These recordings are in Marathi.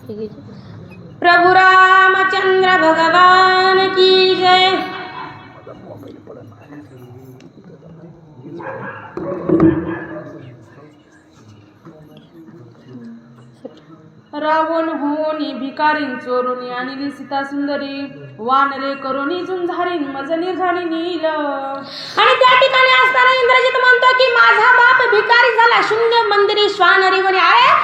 प्रभु रामचंद्र भगवान की जय। रावण होनी भिकारीन चोरुनी आणि सीता सुंदरी वानरे करुणी झुंझारीन मज निर्झाली नील। आणि त्या ठिकाणी असताना इंद्रजित म्हणतो की माझा बाप भिकारी झाला, शून्य मंदिरी श्वानरी म्हणे आहे,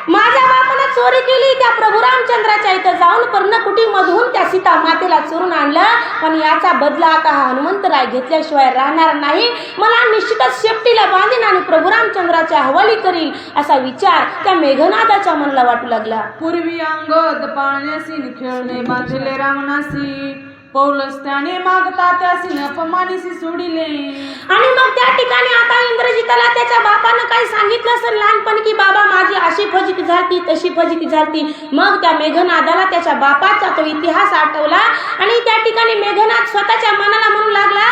माझ्या बापाने चोरी केली त्या प्रभू रामचंद्राच्या इथं जाऊन पर्णकुटी मधून त्या सीता मातेला चोरून आणलं, पण याचा बदला आता हा हनुमंतराय घेतल्याशिवाय राहणार नाही, मला निश्चितच शेपटीला बांधीन आणि प्रभू रामचंद्राच्या हवाली करील असा विचार त्या मेघनादाच्या मनाला वाटू लागला। पूर्वी अंगद पाळण्यासी खेळणे बांधले रावणासी, पौलस त्याने मागता त्यासी अपमानीसी सोडिले। आणि मग त्या ठिकाणी आता इंद्रजिताला त्याच्या बापानं काही सांगितलं असेल लहानपणी की बाबा माझी अशी फजिती झाली तशी फजिती झाली। मग त्या मेघनादाला त्याच्या बापाचा तो इतिहास आठवला आणि त्या ठिकाणी मेघनाद स्वतःच्या मनाला म्हणू लागला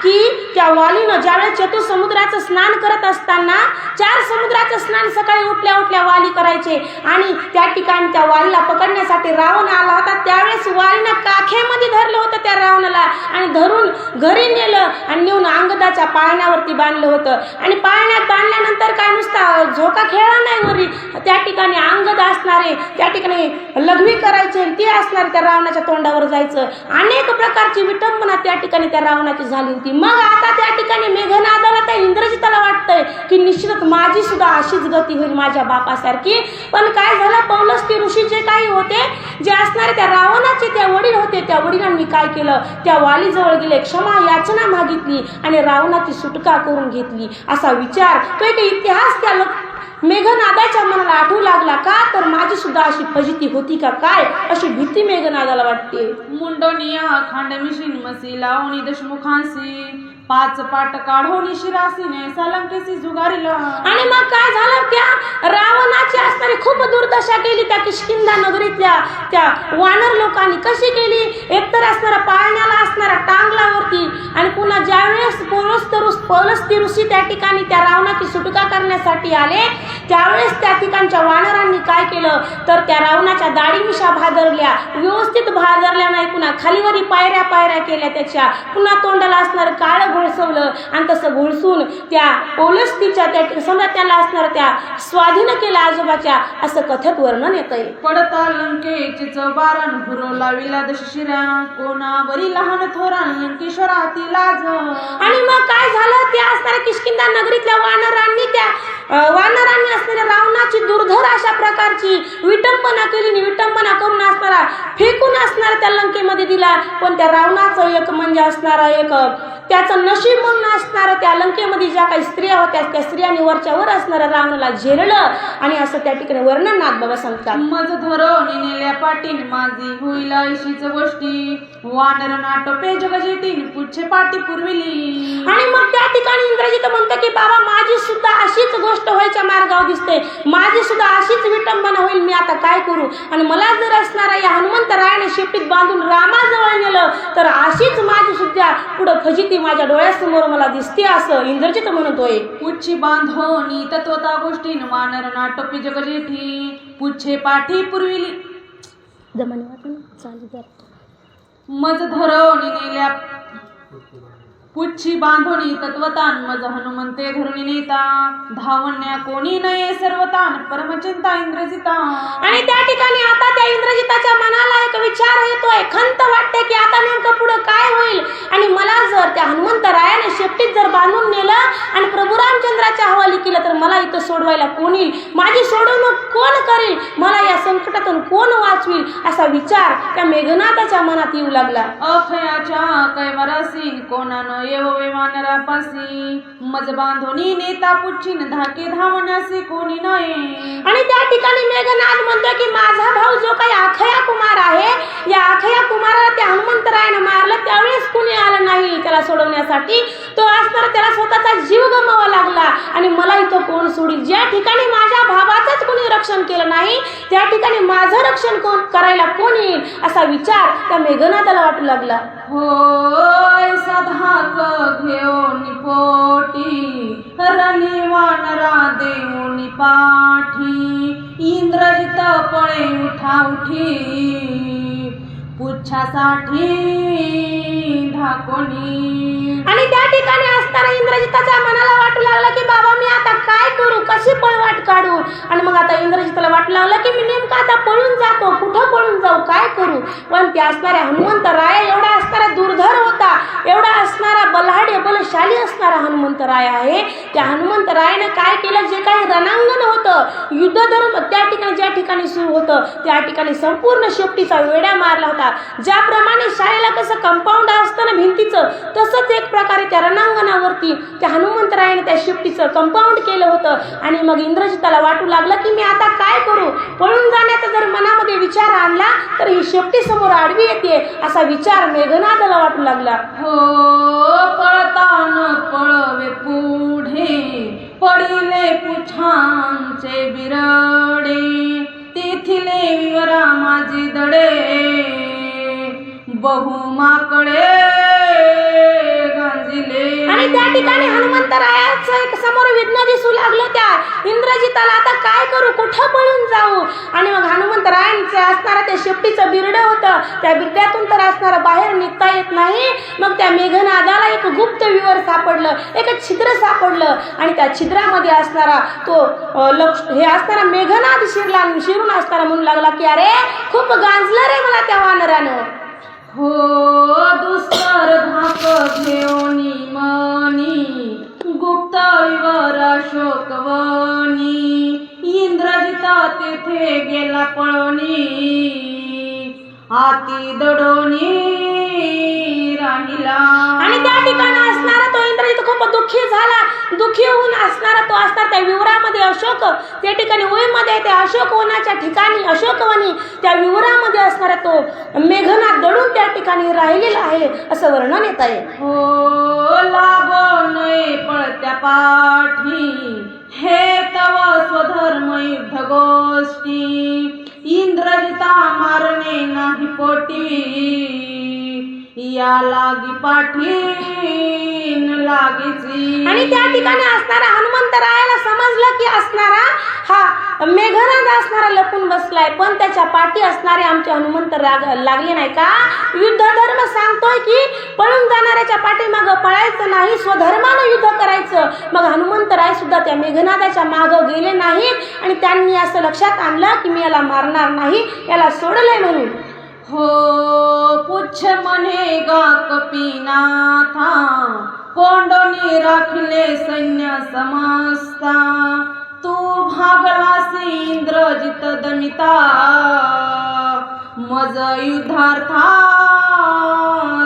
की त्या वालीनं ज्यावेळेस चतुसमुद्राचं स्नान करत असताना 4 समुद्राचं स्नान सकाळी उठल्या उठल्या वाली करायचे आणि त्या ठिकाणी त्या वालीला पकडण्यासाठी रावण आला होता, त्यावेळेस वालीनं काखेमध्ये धरलं होतं त्या रावणाला आणि धरून घरी नेलं आणि नेऊन अंगदाच्या पाळण्यावरती बांधलं होतं आणि पाळण्यात बांधल्यानंतर काय नुसता झोका खेळला नाही वरी, त्या ठिकाणी अंगद असणारे त्या ठिकाणी लघवी करायचे ते असणारे त्या रावणाच्या तोंडावर जायचं, अनेक प्रकारची विटंबना त्या ठिकाणी त्या रावणाची झाली होती। मग आता त्या ठिकाणी मेघनादाला त्या इंद्रजिताला वाटतंय की निश्चित माझी सुद्धा अशीच गती होईल माझ्या बापासारखी, पण काय झालं पौलस्त्य ऋषी जे काही होते जे असणारे त्या रावणाचे त्या वडील होते, त्या वडिलांनी काय केलं त्या वालीजवळ गेले, क्षमा याचना मागितली आणि रावणाची सुटका करून घेतली असा विचार तो एक इतिहास त्या मेघनादाच्या मनाला आठवू लागला। का तर माझी सुद्धा अशी फजिती होती का काय अशी भीती मेघनादाला वाटते। मुंडोनिया खांडमिशीन मसी लावणी दशमुखांसी, 5 पाट काढोनी शिरासीने सालंकेसी जुगारीला। आणि मग काय झालं त्या रावणाची असणारी खूप दुर्दशा केली त्या किष्किंधा नगरीतल्या त्या वानर लोकांनी कशी केली, एकतर असणारा पाळण्याला असणारा टांगलावरती आणि पुन्हा ज्यावेळेस पौलस्त्य ऋषी त्या ठिकाणी त्या रावणाची सुटका करण्यासाठी आले त्यावेळेस त्या ठिकाणच्या वानरांनी काय केलं तर त्या रावणाच्या दाढी मिशा भादरल्या, व्यवस्थित भादरल्या नाही, पुन्हा खालीवरी पायऱ्या केल्या, त्याच्या पुन्हा तोंडाला असणारं काळं घोळसवलं आणि तसं घोळसून त्या पौलस्तीच्या त्या समजा त्याला असणार त्या स्वाधीन केला आजोबाच्या असं कथेत वर्णन येतंय। पडता लंकेची चौबारण भुरो लाविला दशशिरा, कोणावरी लहान थोरा लंकेश्वराती लाज। आणि मग काय झालं त्या असणाऱ्या किष्किंधा नगरीतल्या वानरांनी असणाऱ्या रावणाची दुर्धर अशा प्रकारची विटंबना केली, विटंबना करून असणारा फेकून असणारा त्या लंकेमध्ये दिला, पण त्या रावणाचं एक म्हणजे असणारा एक त्याचं नशीब म्हणून असणारं त्या लंकेमध्ये ज्या काही स्त्रिया होत्या त्या स्त्रियांनी वरच्यावर असणाऱ्या रावणाला झेललं आणि असं त्या ठिकाणी वर्णन नाथबाबा सांगतात। मज धरून नेल्या पाटीन माझी होईल ऐशीच गोष्टी, वानर नाटोपे जगजेतीन पुच्छे पाटी पुरविली। आणि मग त्या ठिकाणी इंद्रजित म्हणतो की बाबा माझी सुद्धा अशीच गोष्ट व्हायच्या मार्गावर दिसते, माझी सुद्धा अशीच विटंबना होईल, मी आता काय करू, आणि मला जर असणारा या हनुमंतरायाने शेपटीत बांधून रामाजवळ नेलं तर अशीच माझी सुद्धा पुढं फजिती माझ्या डोळ्यासमोर मला दिसते असं इंद्रजित म्हणतोय। पुच्छी बांधोनी तत्वता गोष्टीन वानर नाटोपे जगजेठी, पुच्छे पाठी पुरविली। मज धरवणी नेल्या पुच्छी बांधोनी तत्वतान मज हनुमंते धरुणी नेता, धावण्या कोणी नये सर्वतान परमचिंता इंद्रजिता। आणि त्या ठिकाणी आता त्या इंद्रजिताच्या मनाला एक विचार येतोय, खंत वाटते की आता नेमकं पुढे काय होईल, आणि मला जर त्या हनुमंतरायाने शेपटीत जर बांधून नेलं आणि प्रभू रामचंद्राच्या हवाली केलं तर मला इथं सोडवायला कोण येईल, माझी सोडवणूक कोण करेल, मला या संकटातून कोण वाचविल असा विचार त्या मेघनादाच्या मनात येऊ लागला। अखयाच्या कैवरासीन कोणानं येव वानरापासी, मज बांधोनी नेता पुच्छीन धाके धावण्यासी कोणी नये। आणि त्या ठिकाणी मेघनाद म्हणतो की माझा भाऊ जो काही अखया कुमार आहे, या अखया कुमाराला त्या हनुमंतरायाने मारलं त्यावेळेस कुणी आलं नाही त्याला सोडवण्यासाठी, तो असताना त्याला स्वतःचा जीव गमवावा लागला आणि मला इथं कोण सोडील, ज्या ठिकाणी माझ्या भावाचंच कोणी रक्षण केलं नाही त्या ठिकाणी माझं रक्षण करायला कोण येईल असा विचार त्या मेघनादाला वाटू लागला। होय सधाक घेऊन पोटी रणी वानरा देऊनी पाठी, इंद्रजित पळे उठा उठी पुच्छासाठी धाकोनी. आणि त्या ठिकाणी असताना इंद्रजिताच्या मनाला वाटू लागलं की बाबा मी आता काय करू, कशी पळवाट काढू. आणि मग आता इंद्रजिताला वाटू लागलं की मी नेमकं आता पळून जातो, कुठं पळून जाऊ, काय करू. पण त्या असणाऱ्या हनुमंतराय एवढा असणारा दुर्धर होता, एवढा असणारा बलाढ्य बलशाली असणारा हनुमंतराय आहे. त्या हनुमंतरायानं काय केलं, जे काही रणांगण होतं, युद्धधर्म त्या ठिकाणी ज्या ठिकाणी सुरू होतं त्या ठिकाणी संपूर्ण शेपटीचा वेढा मारला होता. ज्याप्रमाणे शाळेला कसं कंपाऊंड असतं ना भिंतीचं, तसंच एक प्रकारे त्या रणांगणावरती त्या हनुमंतरायाने त्या शेपटीचं कंपाऊंड केलं होतं. आणि मग इंद्रजिताला वाटू लागलं की मी आता काय करू. पळून जाण्याचा जर मनामध्ये विचार आणला तर ही शेपटी समोर आडवी येते असा विचार मेघनादाला वाटू लागला. हो पळतान पळवे पुढे पडिले पुछांचे बिरडे तेथिले विवरा माझे दडे बहुमाकडे गांजिले. आणि त्या ठिकाणी हनुमंतरायाचं एक समोर विघ्न दिसू लागलं त्या इंद्रजिताला. आता काय करू, कुठं पळून जाऊ. आणि मग हनुमंतरायांचं असणारा त्या शेपटीचं बिरडं होतं, त्या बिरड्यातून तर असणारा बाहेर निघता येत नाही. मग त्या मेघनादाला एक गुप्त विवर सापडलं, एक छिद्र सापडलं. आणि त्या छिद्रामध्ये असणारा तो हे असणारा मेघनाद शिरून असताना म्हणू लागला की अरे खूप गांजलं रे मला त्या वानरानं. हो दुस्तर धाक घेऊनी मनी गुप्त विवर शोकवनी इंद्रजिता तेथे गेला पळोनी आती दडोनी राहिला. आणि त्या ठिकाणी असणारा तो इंद्रजित खूप दुःखी झाला. दुःखी होऊन असणारा तो असणार त्या विवरामध्ये अशोक, त्या ठिकाणी ओळीमध्ये त्या अशोक वनाच्या ठिकाणी अशोकवनी त्या विवरामध्ये असणारा तो मेघनाद दडून त्या ठिकाणी राहिलेला आहे असं वर्णन येत आहे. हो लागो नये पळत्या पाठी हे तव स्वधर्म युद्ध गोष्टी इंद्रजिता मारणे नाही पोटी या लागी पाठीन लागीची. आणि त्या ठिकाणी असणारा हनुमंतरायाला समजलं की असणारा हा मेघनाद असणारा लपून बसलाय, पण त्याच्या पाठी असणारे आमचे हनुमंत लागले नाही का. युद्ध धर्म सांगतोय की पळून जाणाऱ्याच्या पाठीमागं पळायचं नाही, स्वधर्मानं युद्ध करायचं. मग हनुमंतराय सुद्धा त्या मेघनादाच्या मागं गेले नाहीत आणि त्यांनी असं लक्षात आणलं की मी याला मारणार नाही, याला सोडलंय म्हणून. हो पुच्छ म्हणे गा कपिनाथा कोंडोनी राखले सैन्य समस्ता तू भागलासी इंद्रजित दमिता मज युद्धार्था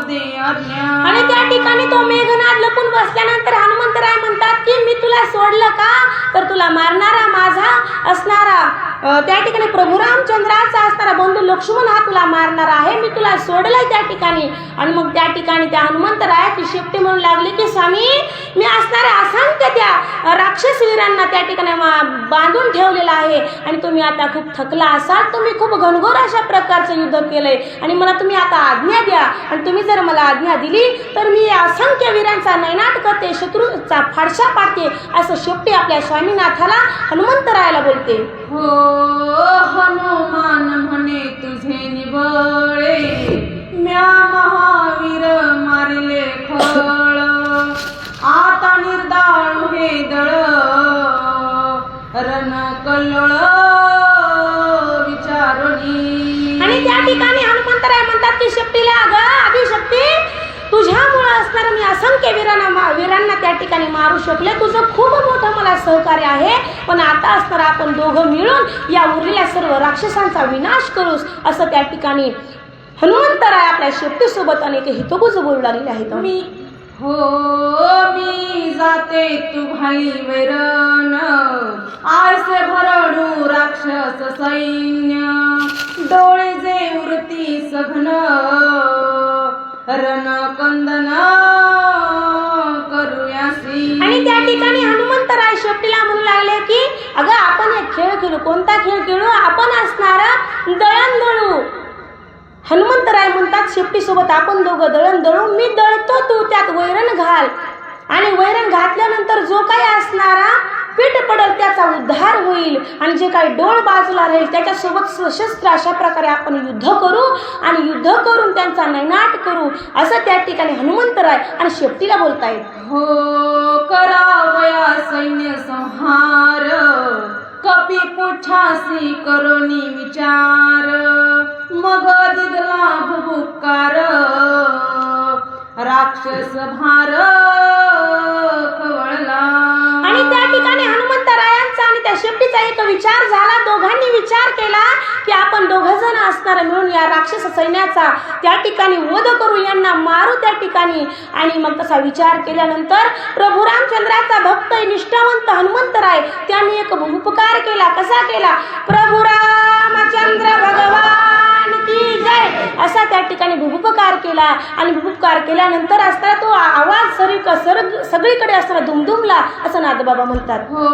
दे आज्ञा. आणि त्या ठिकाणी तो मेघनाद लपून बसल्यानंतर हनुमंतराय म्हणतात की मी तुला सोडलं का, तर तुला मारणारा माझा असणारा त्या ठिकाणी प्रभू रामचंद्राचा असणारा बंधू लक्ष्मण हा तुला मारणार आहे, मी तुला सोडलंय त्या ठिकाणी. आणि मग त्या ठिकाणी त्या हनुमंतरायाची शेपटी म्हणून लागली की स्वामी मी असणाऱ्या असंख्य त्या राक्षस वीरांना त्या ठिकाणी बांधून ठेवलेला आहे आणि तुम्ही आता खूप थकला असाल, तुम्ही खूप घनघोर अशा प्रकारचं युद्ध केलंय आणि मला तुम्ही आता आज्ञा द्या. आणि तुम्ही जर मला आज्ञा दिली तर मी असंख्य वीरांचा नैनाट करते, शत्रूचा फाडशा पाडते असं शेपटी आपल्या स्वामीनाथाला हनुमंतरायाला बोलते. हो हनुमान म्हणे तुझे निबळे म्या महावीर मारिले खळ आता निर्दाळू हे दळ रण कल्लोळ विचारणी. आणि त्या ठिकाणी हनुमंतराय म्हणतात की शेपटीला अगं आदिशक्ती तुझ्यामुळं असणारं मी असंख्य वीरांना त्या ठिकाणी मारू शकले, तुझं खूप मोठं मला सहकार्य आहे, पण आता असणार आपण दोघं मिळून या उरलेल्या सर्व राक्षसांचा विनाश करूस असं त्या ठिकाणी हनुमंतराय आपल्या शेपटीसोबत अनेक हितगुज बोलू लागलेले आहेत. मी जाते तू भाई वैरण आयसे भरडू राक्षस सैन्य डोळे जे उरती सघन रण कंदन करूयासी. आणि त्या ठिकाणी हनुमंतराय शेपटीला म्हणू लागले की अगं आपण एक खेळ खेळू. कोणता खेळ खेळू? आपण असणारा दळणदळू. हनुमंतराय म्हणतात शेपटीसोबत आपण दोघं दळण दळू, मी दळतो तू त्यात वैरण घाल आणि वैरण घातल्यानंतर जो काही असणारा पीठ पडल त्याचा उद्धार होईल आणि जे काही डोळ बाजूला राहील त्याच्यासोबत सशस्त्र अशा प्रकारे आपण युद्ध करू आणि युद्ध करून त्यांचा नैनाट करू असं त्या ठिकाणी हनुमंतराय आणि शेपटीला बोलतायत. हो करावया सैन्य संहार कपी पुच्छासी करोनी विचार मग दिदला भुभुकार राक्षस भार खवळला. आणि त्या ठिकाणी हनुमंतरायांचा आणि त्या शेपटीचा एक विचार झाला. दोघांनी विचार केला की आपण दोघजण असणार मिळून या राक्षस सैन्याचा त्या ठिकाणी वध करू, यांना मारू त्या ठिकाणी. आणि मग तसा विचार केल्यानंतर प्रभू रामचंद्राचा भक्त निष्ठावंत हनुमंतराय त्यांनी एक उपकार केला. कसा केला? प्रभू रामचंद्र भगवान की जय असा त्या ठिकाणी भूपकार केला. आणि भूपकार केल्यानंतर असताना तो आवाज सगळीकडे असताना दुमदुमला असं नादबाबा म्हणतात. हो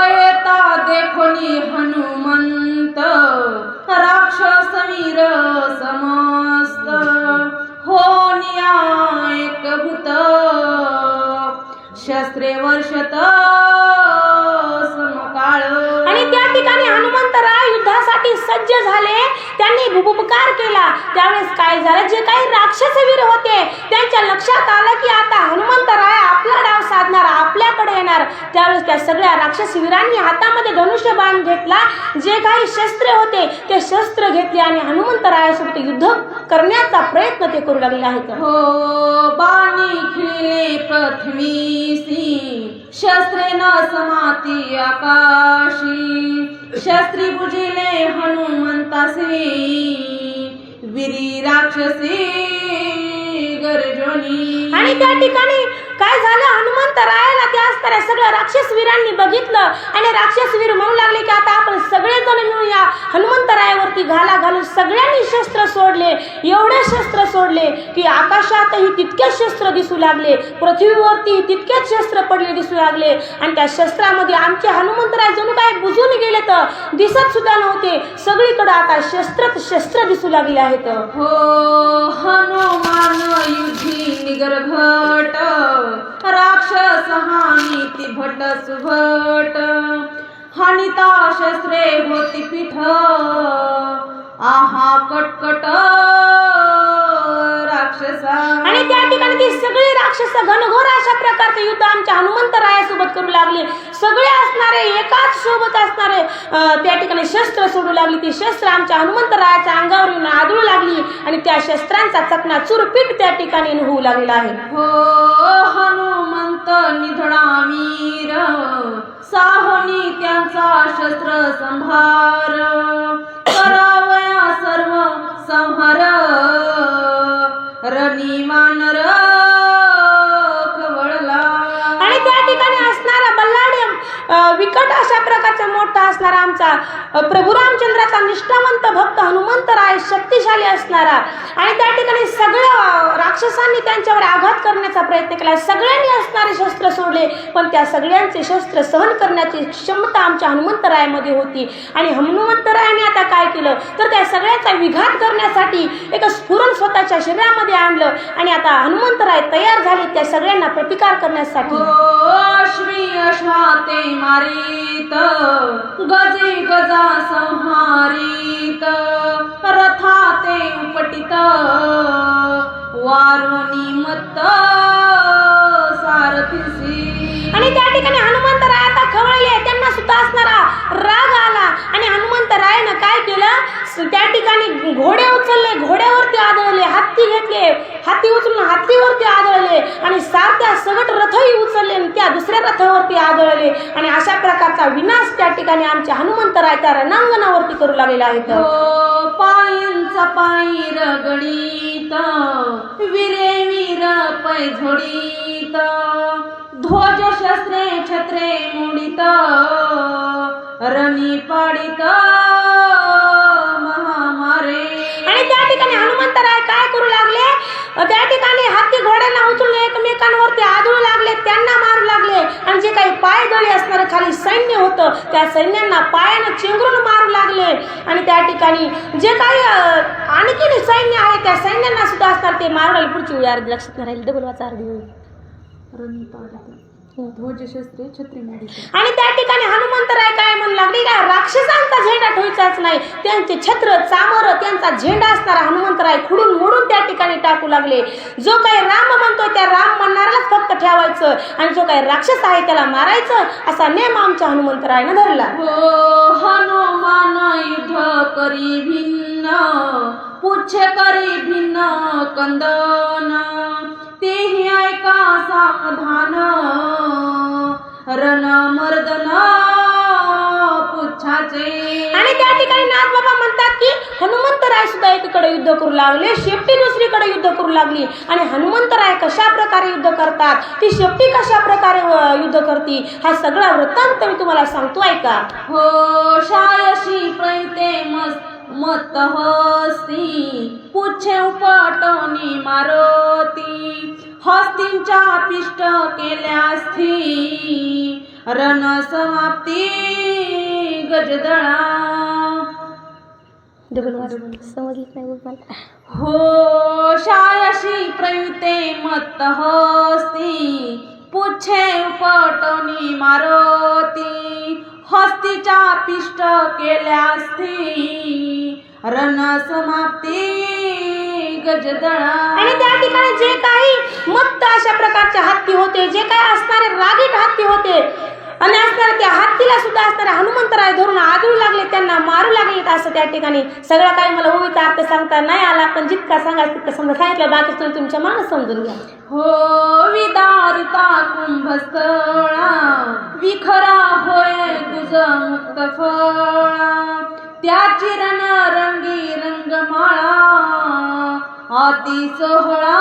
येता देखोनी हनुमंत राक्षस वीर समस्त हो एक भूत शस्त्रे वर्षत समकाळ. आणि त्या ठिकाणी हनुमंतराय युद्धासाठी सज्ज झाले. त्यांनी भूभुकार केला. त्यावेळेस काय झालं, जे काही राक्षसवीर होते त्यांच्या लक्षात आलं की आता हनुमंतराय आपला डाव साधणार, आपल्याकडे येणार. त्यावेळेस त्या सगळ्या राक्षसवीरांनी हातामध्ये धनुष्यबाण घेतला. जे काही शस्त्र होते ते शस्त्र घेतले आणि हनुमंतरायासोबत युद्ध करण्याचा प्रयत्न ते करू लागले आहेत. हो बाणी खिळले पृथ्वीसी शस्त्रे न समाती आकाशी शस्त्री बुजिले हनुमंतासी विरी राक्षसी गर्जनी. आणि त्या ठिकाणी काय झालं, हनुमंतरायाला त्या असणाऱ्या सगळ्या राक्षसवीरांनी बघितलं आणि राक्षसवीर म्हणू लागले की आता आपण सगळेजण मिळून या हनुमंतरायावरती घाला घालू. सगळ्यांनी शस्त्र सोडले. एवढे शस्त्र सोडले की आकाशातही तितकेच शस्त्र दिसू लागले, पृथ्वीवरती तितकेच शस्त्र पडले दिसू लागले. आणि त्या शस्त्रामध्ये आमचे हनुमंतराय जणू काय बुजून गेले तर दिसत सुद्धा नव्हते. सगळीकडे आता शस्त्र दिसू लागले आहेत. हो हनुमान युधी निगरघट राक्षस हानी भट सुभट हानिता शस्त्रे होती पीठ आहा कटकट राक्षसा. आणि त्या ठिकाणी ती सगळी राक्षस घनघोर अशा प्रकारचे युद्ध आमच्या हनुमंतरायासोबत करू लागले. सगळे असणारे एकाच सोबत असणारे त्या ठिकाणी शस्त्र सोडू लागली. ती शस्त्र आमच्या हनुमंतरायाच्या अंगावर येऊन आदळू लागली आणि त्या शस्त्रांचा चकनाचूर पीठ त्या ठिकाणी होऊ लागलेला आहे. हो हनुमंत निधडा वीर साहोनी त्यांचा शस्त्र संभार करावया सर्व संहार रणी वानर खवळला. आणि त्या ठिकाणी असणारा बल्लाढ्य विकट अशा प्रकारचा मोठा असणारा आमचा प्रभू रामचंद्राचा निष्ठावंत भक्त हनुमंतराय शक्तिशाली असणारा. आणि त्या ठिकाणी सगळ्या राक्षसांनी त्यांच्यावर आघात करण्याचा प्रयत्न केला. सगळ्यांनी असणारे शस्त्र सोडले पण त्या सगळ्यांचे शस्त्र सहन करण्याची क्षमता आमच्या हनुमंतरायामध्ये होती. आणि हनुमंतरायाने आता काय केलं तर त्या सगळ्याचा विघात करण्यासाठी एक स्फुरण स्वतःच्या शरीरामध्ये आणलं आणि आता हनुमंतराय तयार झाले त्या सगळ्यांना प्रतिकार करण्यासाठी. अश्वी अश्वाते मारित गजे गजा संहारित रथाते उपटित वारुणी मत्त सारथीसी. आणि त्या ठिकाणी हनुमंतराय आता खवळले. त्यांना सुद्धा असणारा राग आला आणि हनुमंतरायानं काय केलं, त्या ठिकाणी घोडे उचलले, घोड्यावरती आदळले, हत्ती घेतले, हत्ती उचलून हत्तीवरती आदळले आणि सारख्या सगट रथही उचलले आणि त्या दुसऱ्या रथावरती आदळले. आणि अशा प्रकारचा विनाश त्या ठिकाणी आमच्या हनुमंतराय त्या रणांगणावरती करू लागलेला आहे. पायंचा पायी रगडीत विरे वीर पै झोडीत ध्वज शस्त्रे छत्रे मोडित रणी पाडित महामारे. आणि त्या ठिकाणी हनुमंतराय काय करू लागले, त्या ठिकाणी हत्ती घोड्यांना उचलून एकमेकांवरती आदळू लागले, त्यांना मारू लागले. आणि जे काही पायदळी असणारं खाली सैन्य होतं त्या सैन्यांना पायानं चेंगरून मारू लागले. आणि त्या ठिकाणी जे काही आणखी सैन्य आहे त्या सैन्यांना सुद्धा असणार ते मारू लागले. पुढची यार लक्षात नाही राहील, डबल वाचा ध्वजशस्त्रे छत्री मोडी. आणि त्या ठिकाणी हनुमंतराय काय म्हणू लागले का राक्षसांचा झेंडा ठेवायचाच नाही, त्यांचे छत्र चामर त्यांचा झेंडा असणारा हनुमंतराय खुडून मोडून त्या ठिकाणी टाकू लागले. जो काही राम म्हणतोय त्या राम म्हणणाऱ्यालाच फक्त ठेवायचं आणि जो काही राक्षस आहे त्याला मारायचं, असा नेम आमच्या हनुमंतरायनं धरला. हो हनुमान युद्ध करी भिन्न पुच्छे करी भिन्न कंदन तेही ऐका सावधान रण मर्दन पुच्छाचे. आणि त्या ठिकाणी नाथबाबा म्हणतात की हनुमंतराय सुद्धा एकीकडे युद्ध करू लागले, शेपटी दुसरीकडे युद्ध करू लागली. आणि हनुमंतराय कशा प्रकारे युद्ध करतात, ती शेपटी कशा प्रकारे युद्ध करती, हा सगळा वृत्तांत मी तुम्हाला सांगतो ऐका. हो शायशी प्रैते मत हस्ती पुच्छे उपटवणी मारती हस्तींच्या पिष्ट केल्यास्थी रण समाप्ती गजदळा. हो शायशी प्रयुते मत हस्ती पुच्छे उपटवणी मारती हस्तीच्या पिष्ट केल्यास्थी रण समाप्ती गजदळा. आणि त्या ठिकाणी जे काही मत्त अशा प्रकारचे हत्ती होते, जे काही असणारे रागीट हत्ती होते आणि असणारे त्या हत्तीला सुद्धा असणारे हनुमंतराय धरून आदळू लागले, त्यांना मारू लागले. असं त्या ठिकाणी सगळं काही मला ओवीचा अर्थ सांगता नाही आला, पण जितका सांगायचं तितकं समजा सांगितलं, बाकी तुम्ही तुमच्या मानस समजून घ्या. हो विदारिता कुंभस्थळा विखरा होय तुझ मुक्त फळा त्याची रण रंगी रंगमाळा अति सोहळा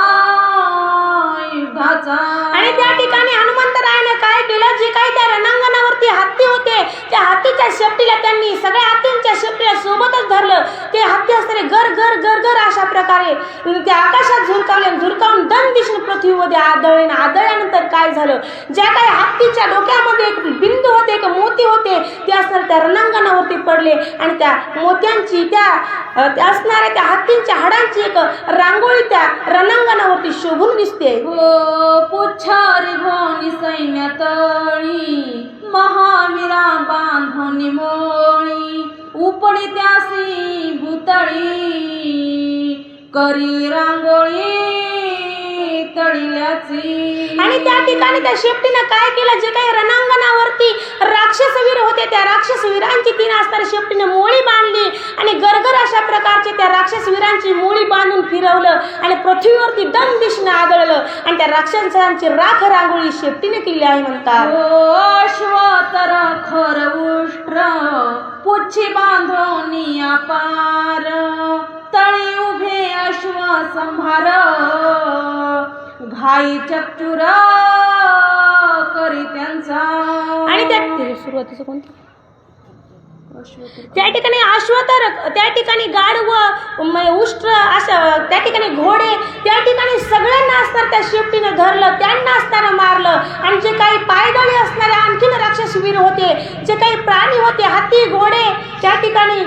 युद्धाचा. आणि त्या ठिकाणी हनुमंतरायाने काय केलं, जे काही त्या रणांगणावरती हत्ती होते त्या हत्तीच्या शेपटीला त्यांनी सगळ्या हत्तींच्या शेपटीला सोबतच धरलं. ते हत्ती असणारे गर गर गर गर अशा प्रकारे ते आकाशात झुरकावले, झुरकावून दन दिशेने पृथ्वीमध्ये आदळले. आदळल्यानंतर काय झालं, ज्या काही हत्तीच्या डोक्यामध्ये एक बिंदू होते, एक मोती होते, ते असणारे त्या रणांगणावरती पडले आणि त्या मोत्यांची त्या असणाऱ्या त्या हत्तींच्या हाडांची एक रांगोळी त्या रणांगणावरती शोभून दिसते. हो पुच्छारी घोणी सैन्य तळी महावीरा बांधोनी मोळी उपडी त्यासी भूतळी करी रांगोळी तळिल्याची. आणि त्या ठिकाणी त्या शेपटीनं काय केलं, जे काही रणांगणावरती राक्षसवीर होते त्या राक्षसवीरांची तिने असणाऱ्या शेपटीने मोळी बांधली आणि गरगर अशा प्रकारचे त्या राक्षसवीरांची मोळी बांधून फिरवलं आणि पृथ्वीवरती दम दिशेने आदळलं आणि त्या राक्षसांची राख रांगोळी शेपटीने केली आहे म्हणतात. अश्वतर खर उष्ट्र पुच्छी बांधोनी अपार तळी उभे अश्व संभार घाई चक्चुर करी त्यांचा. आणि त्या सुरुवातीचं कोणतं त्या ठिकाणी अश्वतर, त्या ठिकाणी गाढव उष्ट्र असं त्या ठिकाणी घोडे, त्या ठिकाणी सगळ्यांना असणार त्या शेपटीनं धरलं, त्यांना असताना मारलं. आणि जे काही पायदळी असणारे आणखीन राक्षसवीर होते, जे काही प्राणी होते हत्ती घोडे, त्या ठिकाणी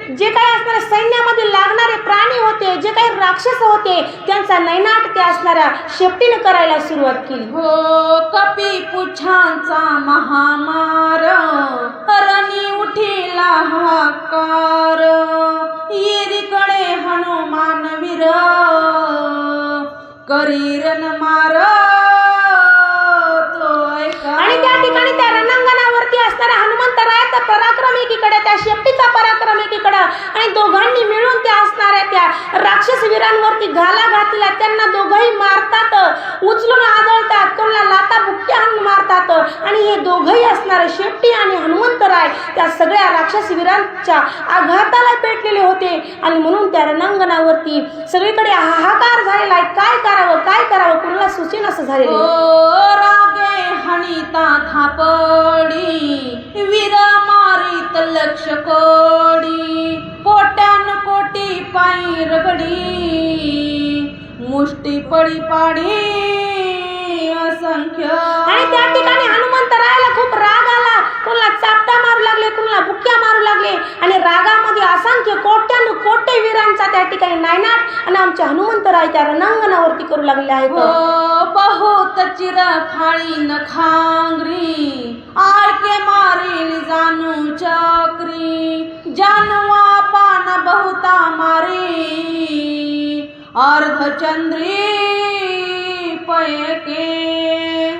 जे काही असणारे सैन्यामध्ये लागणारे प्राणी होते, जे काही राक्षस होते, त्यांचा नैनाट त्या असणाऱ्या शेपटीनं करायला सुरुवात केली. हो कपी पुच्छांचा महामार रणी उठीला हाकार येरीकडे हनुमान वीर करी रण मार. आणि त्या ठिकाणी त्या रणांगणावरती असणारा हनुमंतरायाचा पराक्रम एकीकडे, त्या शेपटीचा पराक्रम एकीकडे, आणि दोघांनी मिळून त्या असणाऱ्या त्या राक्षसवीरांवरती घाला घातला. त्यांना दोघंही मारतात, उचलून आदळतात, कोणाला लाता बुक्क्या हाणून मारतात. आणि हे दोघंही असणारे शेपटी आणि हनुमंतराय त्या सगळ्या राक्षसवीरांच्या आघाताला पेटलेले होते. आणि म्हणून त्या रणांगणावरती सगळीकडे हाहाकार झालेला आहे, काय करावं काय करावं कोणाला सुचेन असं झालेलं. रागे हणिता थापडी वीर मारित लक्ष कोडी कोट्यान कोटी पायी रगडी मुष्टी पडी पाडी असंख्य. आणि त्या ठिकाणी हनुमंतरायाला खूप राग आला, कोणाला चापटा मारू लागले, कोणाला बुक्क्या मारू लागले. आणि रागामध्ये असंख्य कोट्यान कोटे वीरांचा त्या ठिकाणी ठिकाणी नायनाट आणि आमचे हनुमंतराय त्या रणांगणावरती करू लागले आहेत. बहुत चिर फाळी न खांगरी आळके मारील जानू चक्री जानवा पान बहुता मारी अर्धचंद्री पयके.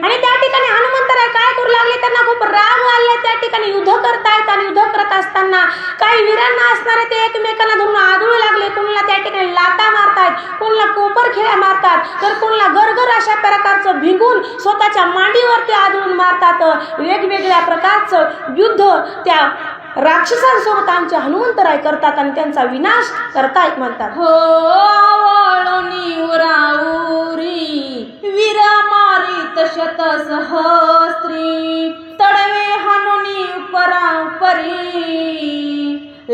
आणि त्या ठिकाणी हनुमंतराय काय करू लागले, त्यांना खूप राग आले. त्या ठिकाणी युद्ध करतायत आणि युद्ध करत असताना काही वीरांना असणारे ते एकमेकांना धरून आदळू लागले. कोणाला त्या ठिकाणी लाटा मारतायत, कोणाला कोपर खेळ्या मारतात, तर कोणाला गरगर अशा प्रकारचं भिंगून स्वतःच्या मांडीवरती आदळून मारतात. वेगवेगळ्या प्रकारचं युद्ध त्या राक्षसांसोबत आमचे हनुमंतराय करतात आणि त्यांचा विनाश करतायत म्हणतात. हो आवळणी उराउरी वीर मारित शत सहस्त्री तडवे हानुनी परापरी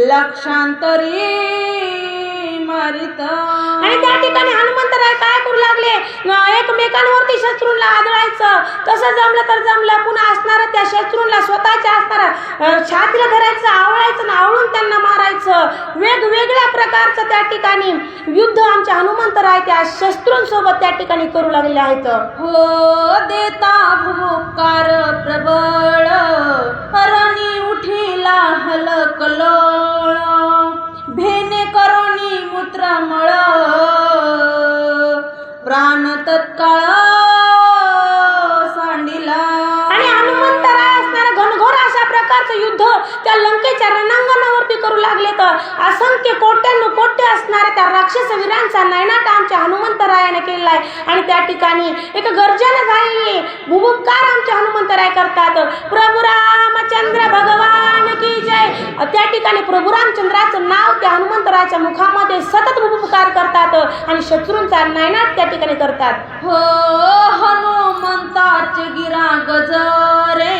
लक्षांतरी मारित. आणि त्या ठिकाणी हनुमंतराय काय करू लागले, एकमेकांवरती शत्रूंना आदळायचं. तसं जमलं तर जमलं, पुन्हा असणारा त्या शत्रूंना स्वतःच्या असणारा छातीला धरायचं, आवळायचं आणि आवळून त्यांना मारायचं. वेगवेगळ्या प्रकारचं त्या ठिकाणी युद्ध आमच्या हनुमंतराय त्या शस्त्रूंसोबत त्या ठिकाणी करू लागले आहेत. हो देता भूकार प्रबळ रणी उठीला हलकलोळ भेने करोनी मूत्रमळ प्राण तत्काळ सांडिला. आणि हनुमंतराय असणारा घनघोर अशा प्रकारचं युद्ध त्या लंकेच्या रणांगणावरती करू लागले. तर असंख्य कोट्यानुकोट्य असणाऱ्या त्या राक्षस वीरांचा नायनाट आमच्या हनुमंतरायाने केलेला आहे. आणि त्या ठिकाणी एक गर्जना झालेली भुभुकार आमच्या हनुमंतराय करतात. प्रभू रामचंद्र भगवान की जय. त्या ठिकाणी प्रभू रामचंद्राचं नाव त्या हनुमंतरायाच्या मुखामध्ये सतत भुभुकार करतात आणि शत्रूंचा नायनाट त्या ठिकाणी करतात. हो हनुमंताचे गिरा गजरे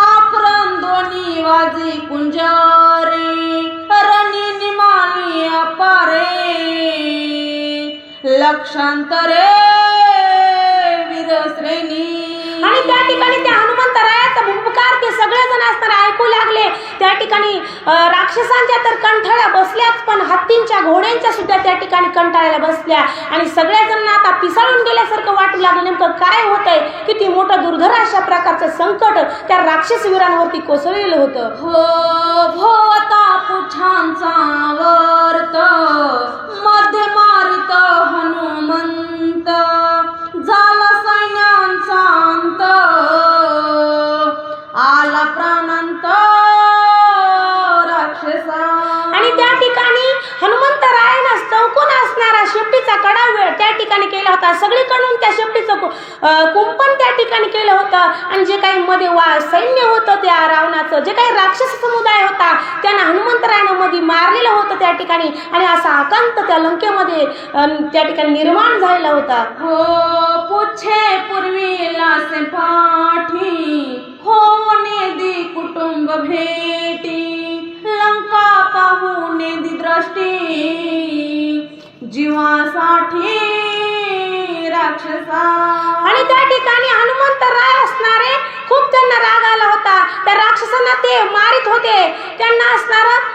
आकरण दोन्ही वाजी कुंजरे रणी निमाली अपारे लक्षांतरे वीरश्रेणी. आणि त्या ठिकाणी त्या हनुमंतरायाचा भुभुकार ते सगळेजण असताना ऐकू लागले. त्या ठिकाणी राक्षसांच्या तर कंठाळ्या बसल्याच, पण हत्तींच्या घोड्यांच्या सुद्धा त्या ठिकाणी कंटाळ्याला बसल्या. आणि सगळ्याजणांना आता पिसाळून गेल्यासारखं वाटू लागलं, नेमकं काय होतंय, किती मोठं दुर्धर अशा प्रकारचं संकट त्या राक्षस वीरांवरती कोसळलेलं होतं. हो भोवता पुछांचा वर्त मध्ये मारित हनुमंत झाला सैन्यांचा अंत आला प्राणांत राक्षसा. आणि त्या ठिकाणी हनुमंतरायानं चौकोन असणारा शेपटीचा कडा त्या ठिकाणी केला होता. सगळीकडून त्या शेपटीचं कुंपण त्या ठिकाणी केलं होतं. आणि जे काही मध्ये सैन्य होतं त्या रावणाचं, जे काही राक्षस समुदाय होता त्यांना हनुमंतरायानं मध्ये मारलेलं होतं त्या ठिकाणी. आणि असा आकांत त्या लंकेमध्ये त्या ठिकाणी निर्माण झालेला होता. हो पुछे पूर्वीला से पाठी होने दी कुटुंब भेटी लंका पाहुने दी दृष्टी जीवासाठी राक्षसा. आणि त्या ठिकाणी हनुमंतराय असणारे खूप त्यांना राग आला होता. त्या राक्षसांना ते मारित होते. त्यांना असणारं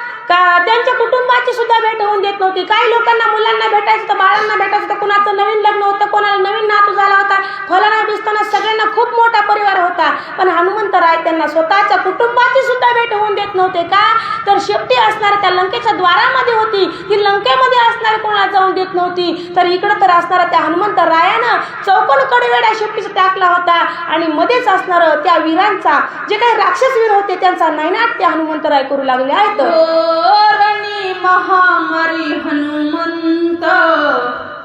त्यांच्या कुटुंबाची सुद्धा भेट होऊन देत नव्हती. काही लोकांना मुलांना भेटायचं होतं, बाळांना भेटायचं होतं, कोणाचं नवीन लग्न होतं, कोणाला नवीन नातू झाला होता, फलाना बिस्ताना सगळ्यांना खूप मोठा परिवार होता. पण हनुमंतराय त्यांना स्वतःच्या कुटुंबाची सुद्धा भेट होऊन देत नव्हते. का तर शेपटी असणाऱ्या त्या लंकेच्या द्वारामध्ये होती, ती लंकेमध्ये असणारे कोणाला जाऊन देत नव्हती. तर इकडं तर असणारा त्या हनुमंतरायानं चौकोन कडवेड्या शेपटीचा टाकला होता आणि मध्येच असणारं त्या वीरांचा, जे काही राक्षस वीर होते, त्यांचा नायनाट त्या हनुमंतराय करू लागले आहेत. रणी महामारी हनुमंत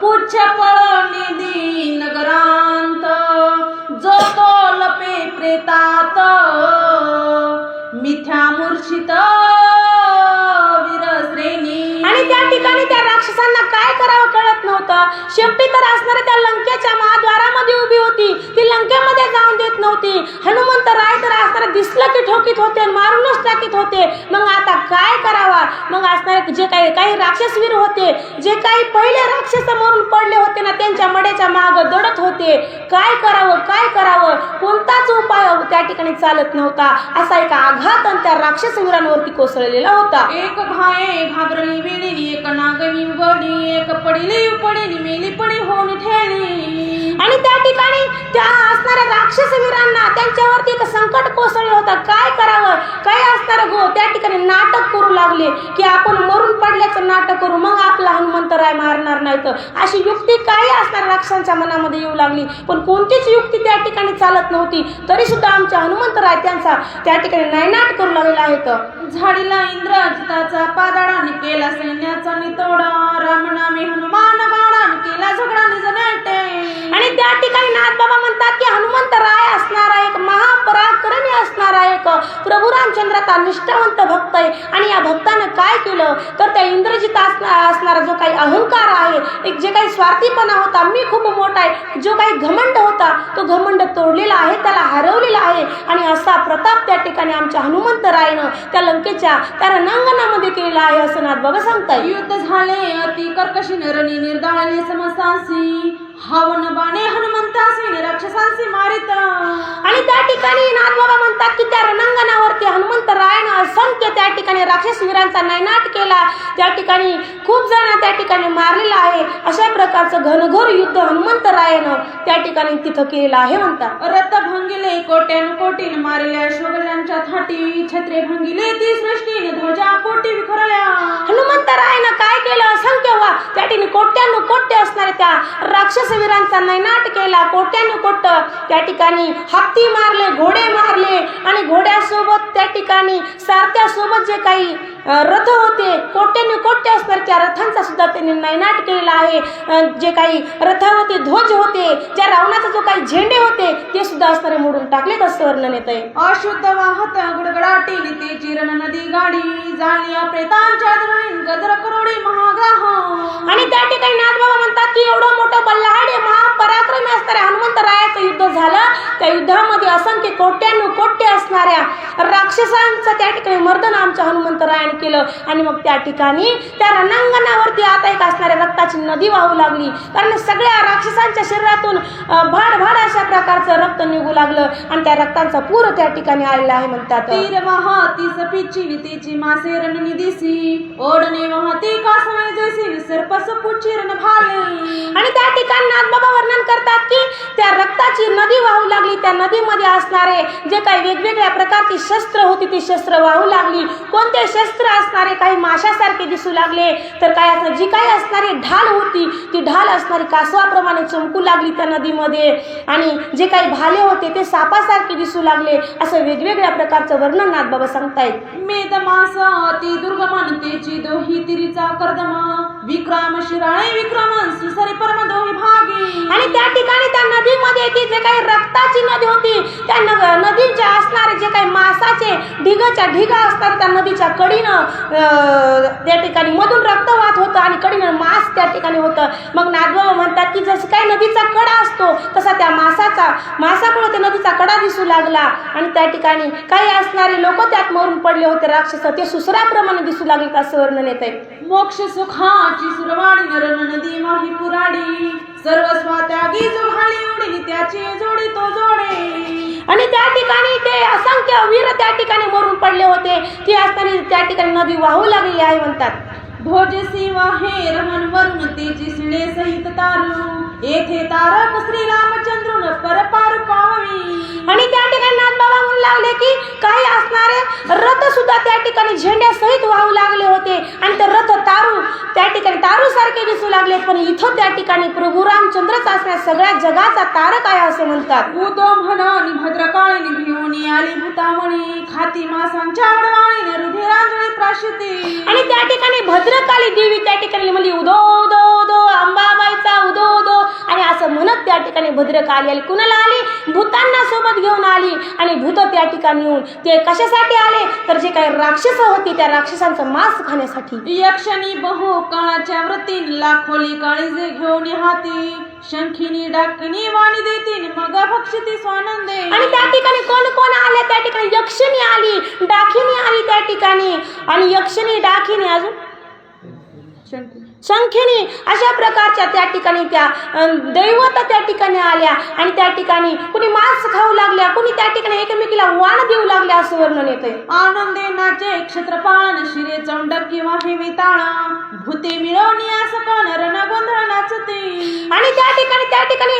पुच्छ निधी नगरांत जो तो लपे प्रेतात मिथ्या मूर्छित वीरश्रेणी. आणि त्या ठिकाणी त्या राक्षसांना काय करावं कळत नव्हतं. शेपटी तर असणाऱ्या त्या लंकेच्या महाद्वारामध्ये उभी होती, ती लंकेमध्ये जाऊन देत नव्हती. हनुमंतराय तर असणारे दिसलं की ठोकीत होते, मारूनच टाकीत होते. मग आता काय करावा. मग असणारे जे काही राक्षसवीर होते, जे काही पहिले राक्षस मरून पडले होते ना, त्यांच्या मड्याच्या माग दडत होते. काय करावं कोणताच उपाय त्या ठिकाणी चालत नव्हता. असा एक आघात आणि त्या राक्षसवीरांवरती कोसळलेला होता. एक घाये घाबरली वेळी एक नागणी उघडी पडिली उपडी मेली पडी होऊन ठेली. आणि त्या ठिकाणी त्या असणाऱ्या राक्षस वीरांना त्यांच्यावरती एक संकट कोसळलं होतं. काय करावं, काय असणार गो त्या ठिकाणी नाटक करू लागले की आपण मरून पडल्याचं नाटक करू, मग आपला हनुमंतराय मारणार नाही. तर अशी युक्ती काही असणाऱ्या राक्षसांच्या मनामध्ये येऊ लागली, पण कोणतीच युक्ती त्या ठिकाणी चालत नव्हती. तरी सुद्धा आमच्या हनुमंतराय त्यांचा त्या ठिकाणी नायनाट करू लागलेला आहे. झाडीला इंद्रजिताचा पादाडाने केला सैन्याचा नितोडा, रामनामे हनुमान बाणाने केला झगडा निज नेटे. आणि त्या ठिकाणी नाथबाबा म्हणतात की हनुमंतराय असणारा एक महापराक्रमी असणारा एक प्रभू रामचंद्राचा निष्ठावंत भक्त आहे. आणि या भक्तानं काय केलं तर त्या इंद्रजित असणारा जो काही अहंकार आहे, एक जे काही स्वार्थीपणा होता, मी खूप मोठा आहे, जो काही घमंड होता तो घमंड तोडलेला आहे, त्याला हरवलेला आहे. आणि असा प्रताप त्या ठिकाणी आमच्या हनुमंतरायनं त्या लंकेच्या त्या रणांगणामध्ये केलेला आहे असं नाथबाबा सांगताय. युद्ध झाले अति कर्कशीने रणी निर्दाळले समसांसी, हावन बाणे हनुमंतासी राक्षसांसी मारित. आणि त्या ठिकाणी नाथबाबा म्हणतात की त्या रणांगणावरती हनुमंतरायानं असंख्य त्या ठिकाणी राक्षस वीरांचा नायनाट केला. त्या ठिकाणी खूप जण त्या ठिकाणी मारलेला आहे. अशा प्रकारचं घनघोर युद्ध हनुमंतरायानं त्या ठिकाणी तिथं केलेलं आहे म्हणतात. रथ भंगिले कोट्यान कोटीन मारल्या शोभल्यांच्या थाटी, छत्रे भंगिले ती सृष्टीने ध्वजा कोटी विखरल्या. हनुमंतरायानं काय केलं, असंख्य त्या ठिकाणी कोट्यानु कोट्य असणाऱ्या त्या राक्षस वीरांचा नैनाट केला. कोट्यानु कोट्य त्या ठिकाणी हत्ती मारले, घोडे मारले आणि घोड्यासोबत त्या ठिकाणी सारथ्यासोबत जे काही रथ होते, कोट्यानु कोट्य असणार त्या रथांचा सुद्धा त्यांनी नैनाट केलेला आहे. जे काही रथावरती ध्वज होते, ज्या रावणाचा जो काही झेंडे होते ते सुद्धा असणारे मोडून टाकलेत असं वर्णन येत आहे. अशुद्ध वाहत गडगडाटी ते चिरण नदी गाडी, जाणली प्रेतांच्या गजर करोडी महाग्राह. आणि त्या ठिकाणी नाथबाबा म्हणतात की एवढं मोठं बल्लाहाडी महापराक्रमी असणाऱ्या हनुमंतरायाचं युद्ध झालं. त्या युद्धामध्ये असंख्य कोट्यानु कोट्य असणाऱ्या राक्षसांचं त्या ठिकाणी मर्दन आमच्या हनुमंतरायाने केलं. आणि मग त्या ठिकाणी त्या रणांगणावरती आता एक असणाऱ्या रक्ताची नदी वाहू लागली, कारण सगळ्या राक्षसांच्या शरीरातून भाड भाड अशा प्रकारचं रक्त निघू लागलं आणि त्या रक्तांचा पूर त्या ठिकाणी आलेला आहे म्हणतात. तीर वाहती सपीची तिची मासे रण दिसी, ओढणे वाहती कासवे जैसी सर्पस पुचिरण भाले. आणि त्या ठिकाणी नाथबाबा वर्णन करतात की त्या रक्ताची नदी वाहू लागली. त्या नदीमध्ये असणारे जे काही वेगवेगळ्या प्रकारची शस्त्र होती ती शस्त्र वाहू लागली. कोणते शस्त्र असणारे काही माशासारखे दिसू लागले, तर काय असणार जी काही असणारी ढाल होती ती ढाल असणारी कासवाप्रमाणे चमकू लागली त्या नदीमध्ये. आणि जे काही भाले होते ते सापासारखे दिसू लागले. असं वेगवेगळ्या प्रकारचं वर्णन नाथबाबा सांगतायत. मेद मास अति दुर्गमन तेची दोही तिरीचा कर्दमा, विक्रम शिराळे विक्रमन सुसरी परम दोही भागी. आणि त्या ठिकाणी त्या नदीमध्ये ती जे काही रक्ताची नदी होती, त्या नदीच्या असणारे जे काही मासाचे ढिगाच्या ढिगा असतात त्या नदीच्या कडीनं त्या ठिकाणी मधून रक्त वाहत होतं आणि कडीनं मास त्या ठिकाणी होतं. मग नाथबाबा म्हणतात की जसं काही नदीचा कडा असतो तसा त्या मासामुळे त्या नदीचा कडा दिसू लागला. आणि त्या ठिकाणी काही असणारे लोक त्यात मरून पडले होते राक्षस, ते सुसराप्रमाणे दिसू लागले असं वर्णन येत आहे. मोक्ष सुखाची सुरवाडी नरण नदी माही पुराडी, सर्वस्वा त्यागी जो घाली उडी त्याची जोडी तो जोडे. आणि त्या ठिकाणी ते असंख्य वीर त्या ठिकाणी मरून पडले होते. ती असताना त्या ठिकाणी नदी वाहू लागलेली आहे म्हणतात. ध्वजसी वाहे रमन वरुण तेजी सिणे सहित तारू, येथे तारक श्री रामचंद्र परपार पाववी. आणि त्या ठिकाणी नाथबाबा म्हणू लागले की काही असणारे रथ सुद्धा त्या ठिकाणी झेंड्या सहित वाहू लागले होते आणि ते रथ तारू त्या ठिकाणी तारू सारखे दिसू लागले. पण इथं त्या ठिकाणी प्रभू रामचंद्रच असण्या सगळ्या जगाचा तारक आहे असे म्हणतात. उदो म्हणानी भद्रकाळीने घेऊन आली भूतावणी, खाती मासांच्या अडवाणीने रुधिरांजळी प्राशिती. आणि त्या ठिकाणी भद्रकाली देवी त्या ठिकाणी म्हणली उदो उदो उदो अंबाबाईचा उदो उदो. आणि असं म्हणत त्या ठिकाणी भद्रकाली आली. कुणाला आली? भूतांना सोबत घेऊन आली. आणि भूत त्या ठिकाणी येऊन ते कशासाठी आले तर जे काही राक्षस होती त्या राक्षसांचं मांस खाण्यासाठी. यक्षणी बहु काळाच्या व्रतीन लाखोली काळीजे घेऊन हाती, शंखिनी डाकिनी वाणी देतीन मग भक्षिती स्वानंदे. आणि त्या ठिकाणी कोण कोण आले? त्या ठिकाणी यक्षिणी आली, डाकिनी आली त्या ठिकाणी. आणि यक्षिणी डाकिनी अजून शंखिनी अशा प्रकारच्या त्या ठिकाणी त्या दैवत त्या ठिकाणी आल्या. आणि त्या ठिकाणी कुणी मांस खाऊ लागल्या, कुणी त्या ठिकाणी एकमेकीला वाण देऊ लागल्या असं वर्णन येतंय. आनंदे नाचे क्षत्रपाळन शिरे चौंडक किंवा हे विताळा, भूते मिळवणी असं कोण रणगोंध वाचते. आणि त्या ठिकाणी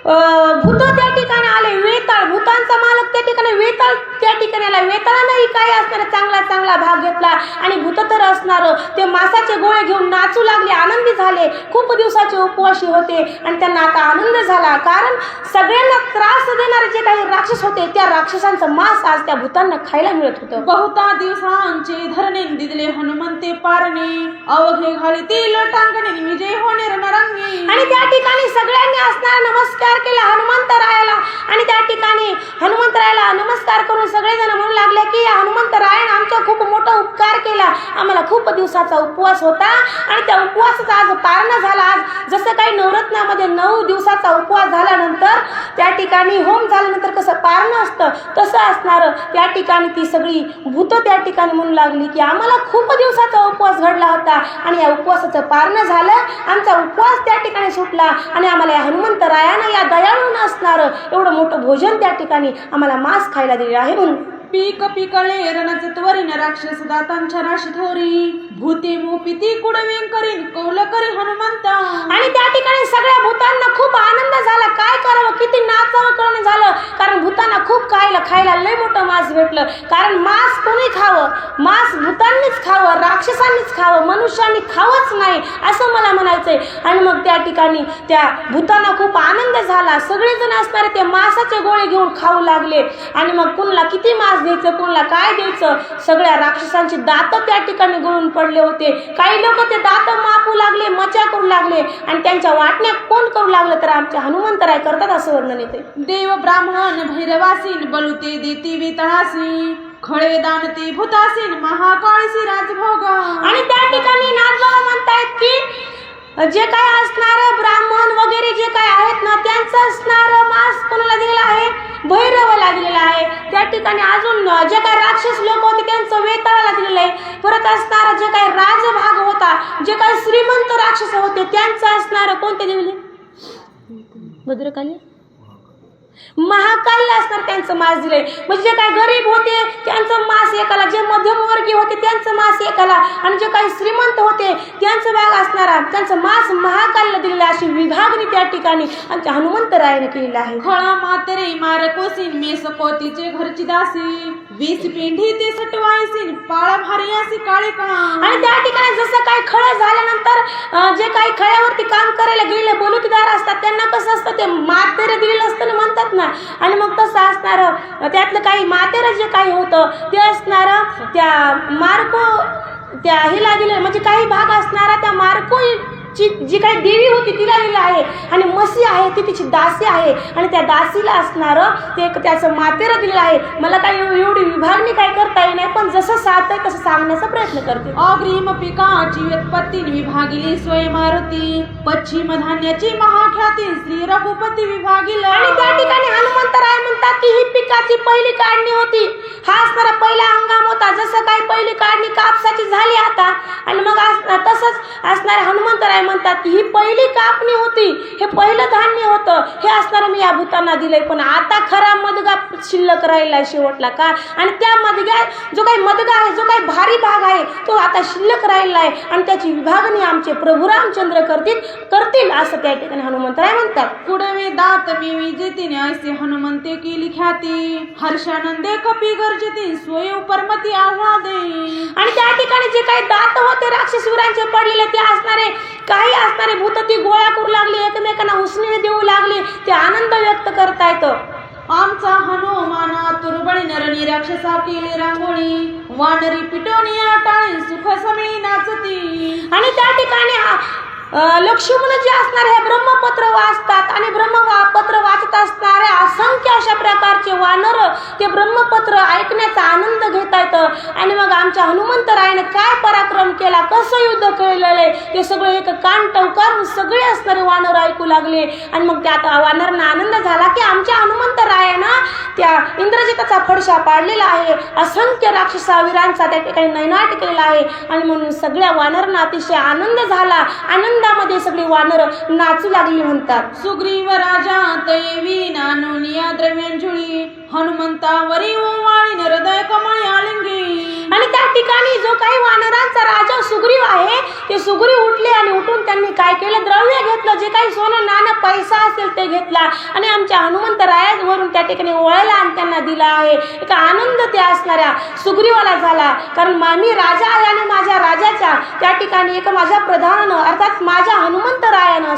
भूत त्या ठिकाणी आले, वेताळ, भूतांचा मालक त्या ठिकाणी वेताळ त्या ठिकाणी आला. वेताळानंही काय असणार चांगला भाग घेतला आणि भूत तर असणार ते मासाचे गोळे घेऊन नाचू लागले, आनंदी झाले. खूप दिवसाचे उपवासी होते आणि त्यांना आता आनंद झाला, कारण सगळ्यांना त्रास देणारे जे काही राक्षस होते त्या राक्षसांचं मांस आज त्या भूतांना खायला मिळत होतं. बहुता दिवसांचे धरणे दिदले हनुमंते पारणे, अवघे घालितील टांगणे विजय होणे रणरंगी. आणि त्या ठिकाणी सगळ्यांनी असणार नमस्कार केला हनुमंतरायाला. आणि त्या ठिकाणी हनुमंतरायाला नमस्कार करून सगळेजण म्हणू लागले की या हनुमंतरायाने आमचा खूप मोठा उपकार केला, आम्हाला खूप दिवसाचा उपवास होता आणि त्या उपवासाचा आज पारणा झाला. आज जसं काही नवरत्नामध्ये 9 दिवसाचा उपवास झाल्यानंतर त्या ठिकाणी होम झाल्यानंतर कसं पारणं असतं तसं असणार. त्या ठिकाणी ती सगळी भूत त्या ठिकाणी म्हणू लागली की आम्हाला खूप दिवसाचा उपवास घडला होता आणि या उपवासाचं पारणं झालं, आमचा उपवास त्या ठिकाणी सुटला आणि आम्हाला या हनुमंतरायानं या दयाळून असणार एवढं मोठं भोजन त्या ठिकाणी आम्हाला मांस खायला दिले आहे. म्हणून पीक पिकळे रणाचे त्वरीन राक्षस दातांच्या राशी थोरी, भूते मोपिती कुडविंग करीन कौल करी हनुमंत. आणि त्या ठिकाणी सगळ्या भूतांना खूप आनंद झाला, काय करावं किती नाचावं कळणं झालं, कारण भूतांना खूप खायला लय मोठं मांस भेटलं. कारण मांस कोणी खावं, मांस भूतांनीच खावं, राक्षसांनीच खावं, मनुष्यांनी खावंच नाही असं मला म्हणायचंय. आणि मग त्या ठिकाणी त्या भूतांना खूप आनंद झाला, सगळेजण असणारे ते मांसाचे गोळे घेऊन खाऊ लागले. आणि मग कुणाला किती मांस द्यायचं, कोणाला काय द्यायचं, सगळ्या राक्षसांची दात त्या ठिकाणी गळून पडले होते. काही लोक ते दात मापू लागले, मजा करू लागले आणि त्यांच्या वाटण्या कोण करू लागलं तर आमचे हनुमंतराय करतात असं वर्णन येते. देव ब्राह्मण भैरवासीन बलुते देती वेतळासी, खळे दानते भूतासीन महाकाळीसी राजभोग. आणि त्या ठिकाणी नाथबाबा म्हणतायत की जे काय असणार ब्राह्मण वगैरे जे काय आहेत ना त्यांचं असणार मांस कोणाला दिलेलं आहे, भैरवाला दिलेला आहे. त्या ठिकाणी अजून जे काही राक्षस लोक होते त्यांचं वेताळाला दिलेलं आहे. परत असणार जे काही राजभाग होता, जे काही श्रीमंत राक्षस होते त्यांचं असणार कोणते दिले, भद्रकाली महाकालला असणार त्यांचं मांस दिले. म्हणजे जे काही गरीब होते त्यांचं मांस एकाला, जे मध्यमवर्गीय होते त्यांचं मांस एकाला आणि जे काही श्रीमंत होते त्यांचं भाग असणारा त्यांचं मांस महाकालला दिलेलं. अशी विभागणी त्या ठिकाणी आमच्या हनुमंतरायाने केलेलं आहे. खळा मातरे मारकोसीन मे सकोतीचे घरची दासी, 20 पेंढी ते सटवायसीन पाळा भारी अशी काळे का. आणि त्या ठिकाणी जसं काही खळं झाल्यानंतर जे काही खळ्यावरती काम करायला गेलेले बलुतेदार असतात त्यांना कसं असतं ते मातेरे दिलेलं असतं ना म्हणतात ना. आणि मग तसं असणार त्यातलं काही मातेर जे काही होतं ते असणार त्या मार्को त्या हिला दिलं, म्हणजे काही भाग असणारा त्या मार्को जी काही देवी होती तिला दिलं आहे आणि मसी आहे ती तिची दासी आहे आणि त्या दासीला असणार ते त्याचं मातेरं दिलेलं आहे. मला काही एवढी विभागणी काय करता येईल नाही, पण जसं साधतंय तसं सांगण्याचा प्रयत्न करते. अग्रिम पिकाची व्युत्पत्ती विभागिली स्वय मारुती, पश्चिम धान्याची महाख्याती श्री रघुपती विभागिला. आणि त्या ठिकाणी हनुमंतराय म्हणतात की ही पिकाची पहिली काढणी होती, हा असणारा पहिला हंगाम होता. जसं काही पहिली काढणी कापसाची झाली आता आणि मग तसंच असणारे हनुमंतराय म्हणतात की ही पहिली कापणी होती, हे पहिलं धान्य होतं, हे असणारं मी या भूतांना दिलंय. पण आता खरा मदगा शिल्लक राहिला शेवटला का, आणि त्या मदग्यात जो काही मदगा आहे, जो काही भारी भाग आहे तो आता शिल्लक राहिला आहे आणि त्याची विभागणी आमचे प्रभू रामचंद्र करतील असं त्या ठिकाणी हनुमंतराय म्हणतात. पुढे दात मी विजेतीने ऐसे हनुमंते केली ख्याती, हर्षानंदे कपी गर्जती स्वय उपरमती आव्हादे. आणि त्या ठिकाणी जे काही दात होते राक्षसवीरांचे पडलेले ते असणारे काही असणारे भूत ती गोळा करू लागली, एकमेकांना उसने देऊ लागली, ते आनंद व्यक्त करतायत. आमचा हनुमाना तुरबळी नरणी राक्षसा केली रांगोळी, वानरी पिटोनिया टाळी सुख समी नाचती. आणि त्या ठिकाणी लक्ष्मण जे असणारे हे ब्रह्मपत्र वाचतात आणि ब्रह्मपत्र वाचत असणारे असंख्य अशा प्रकारचे वानर ते ब्रह्मपत्र ऐकण्याचा आनंद घेता येतं. आणि मग आमच्या हनुमंतरायाने काय पराक्रम केला, कसं युद्ध केलेलं ते सगळं एक कान टवकारून सगळे असणारे वानर ऐकू लागले. आणि मग त्यात वानरांना आनंद झाला की आमच्या हनुमंतरायानं त्या इंद्रजिताचा फडशा पाडलेला आहे, असंख्य राक्षसावीरांचा त्या ठिकाणी नैनाट केलेला आहे. आणि म्हणून सगळ्या वानरांना अतिशय आनंद झाला, आनंदामध्ये सगळी वानर नाचू लागली म्हणतात. सुग्रीव राजा तैवी नानुनिया द्रव्यांजुळी, हनुमंतावरी ओवाळी हृदय कमळी आलिंगी. आणि त्या ठिकाणी जो काही वानरांचा राजा सुग्रीव आहे ते सुग्रीव उठले आणि उठून त्यांनी काय केलं, द्रव्य घेतलं, जे काही सोनं नाणं पैसा असेल ते घेतला आणि आमच्या हनुमंतरायावरून त्या ठिकाणी ओळला आणि त्यांना दिला आहे. एक आनंद त्या असणाऱ्या सुग्रीवाला झाला, कारण मी राजा आहे आणि माझ्या राजाच्या त्या ठिकाणी एक माझ्या प्रधानानं अर्थात माझ्या हनुमंतरायानं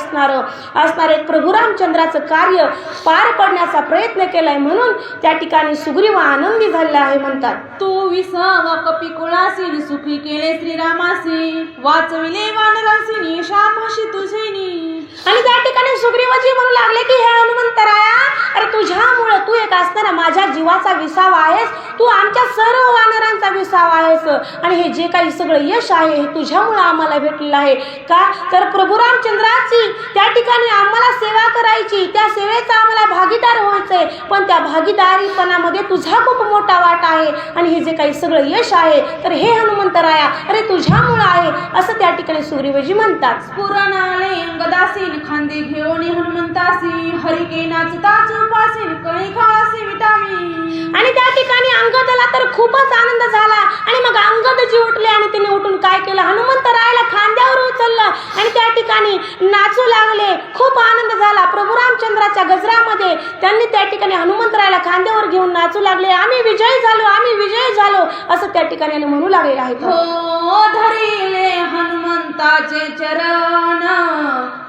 असणारे प्रभू रामचंद्राचं कार्य पार पडण्याचा प्रयत्न केलाय, म्हणून त्या ठिकाणी सुग्रीव आनंदी झालेला आहे म्हणतात. तू विसावा कपिकुळासी सुखी केले श्रीरामासी, वाचविले वानरासी शापाशी तुझेनी. आणि त्या ठिकाणी सुग्रीवजी म्हणू लागले की हे हनुमंतराया, अरे तुझ्यामुळं तू एक असणारा माझ्या जीवाचा विसावा आहेस, तू आमच्या सर्व वानरांचा विसावा आहेस आणि हे जे काही सगळं यश आहे हे तुझ्यामुळं आम्हाला भेटलेलं आहे. का तर प्रभू रामचंद्राची त्या ठिकाणी आम्हाला सेवा करायची, त्या सेवेचा आम्हाला भागीदार व्हायचंय, पण त्या भागीदारीपणामध्ये तुझा खूप मोठा वाटा आहे आणि हे जे काही सगळं यश आहे तर हे हनुमंतराया अरे तुझ्यामुळं आहे असं त्या ठिकाणी सुग्रीवजी म्हणतात. पुराणाले अंगदासीन खांदे घेऊन हनुमंतासी, हरिकेनाच उपासीन कळी खासी विटावी. आणि त्या ठिकाणी अंगदला तर खूपच आनंद झाला आणि मग अंगदजी उठले आणि तिने उठून काय केलं, हनुमंतरायाला खांद्यावर उचललं आणि त्या ठिकाणी नाचू लागले. खूप आनंद झाला. प्रभू रामचंद्राच्या गजरामध्ये त्यांनी त्या ठिकाणी हनुमंतरायाला खांद्यावर घेऊन नाचू लागले. आम्ही विजयी झालो, आम्ही विजयी झालो असं त्या ठिकाणी म्हणू लागलेले आहेत. हो धरिले हनुमंताचे चरण,